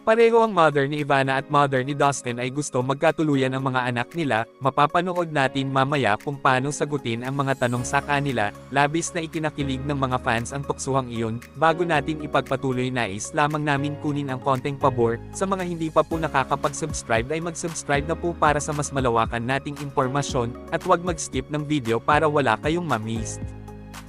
Pareho ang mother ni Ivana at mother ni Dustin ay gusto magkatuluyan ang mga anak nila. Mapapanood natin mamaya kung paano sagutin ang mga tanong sa kanila. Labis na ikinakilig ng mga fans ang tuksuhang iyon. Bago natin ipagpatuloy, nais lamang namin kunin ang konting pabor. Sa mga hindi pa po nakakapag-subscribe ay mag-subscribe na po para sa mas malawakan nating impormasyon, at huwag mag-skip ng video para wala kayong ma-miss.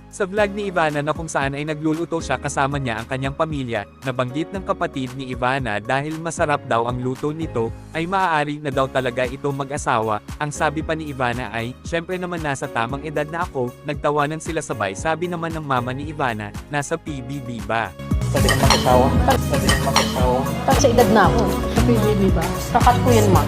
Sa vlog ni Ivana na kung saan ay nagluluto siya kasama niya ang kanyang pamilya, nabanggit ng kapatid ni Ivana dahil masarap daw ang luto nito, ay maaari na daw talaga ito mag-asawa. Ang sabi pa ni Ivana ay, syempre naman nasa tamang edad na ako. Nagtawanan sila sabay. Sabi naman ng mama ni Ivana, nasa PBB ba? Sabi ng mag-asawa. Sabi ng mag-asawa. Pag sa edad na ako, sa PBB ba? Kakat ko yan, ma.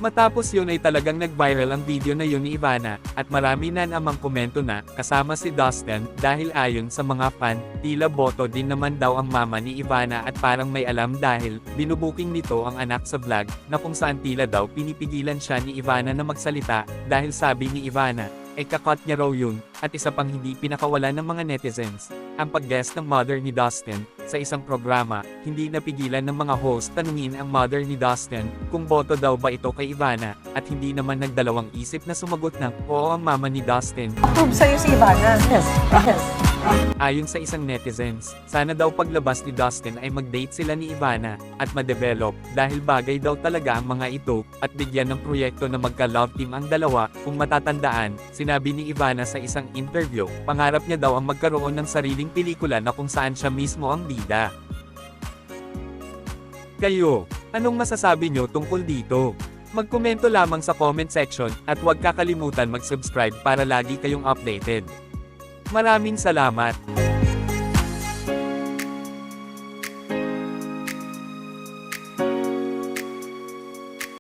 Matapos yun ay talagang nag-viral ang video na yun ni Ivana, at marami na namang komento na, kasama si Dustin, dahil ayon sa mga fan, tila boto din naman daw ang mama ni Ivana at parang may alam dahil, binubuking nito ang anak sa vlog, na kung saan tila daw pinipigilan siya ni Ivana na magsalita, dahil sabi ni Ivana, kakot niya raw yun. At isa pang hindi pinakawalan ng mga netizens, ang pag-guest ng mother ni Dustin, sa isang programa. Hindi napigilan ng mga host tanungin ang mother ni Dustin, kung boto daw ba ito kay Ivana, at hindi naman nagdalawang isip na sumagot ng, oo ang mama ni Dustin. Approve sa'yo si Ivana. Yes. Yes. Ayon sa isang netizens, sana daw paglabas ni Dustin ay mag-date sila ni Ivana, at ma-develop, dahil bagay daw talaga ang mga ito, at bigyan ng proyekto na magka-love team ang dalawa. Kung matatandaan, sinabi ni Ivana sa isang interview, pangarap niya daw ang magkaroon ng sariling pelikula na kung saan siya mismo ang bida. Kayo, anong masasabi nyo tungkol dito? Magkomento lamang sa comment section, at huwag kakalimutan mag-subscribe para lagi kayong updated. Maraming salamat!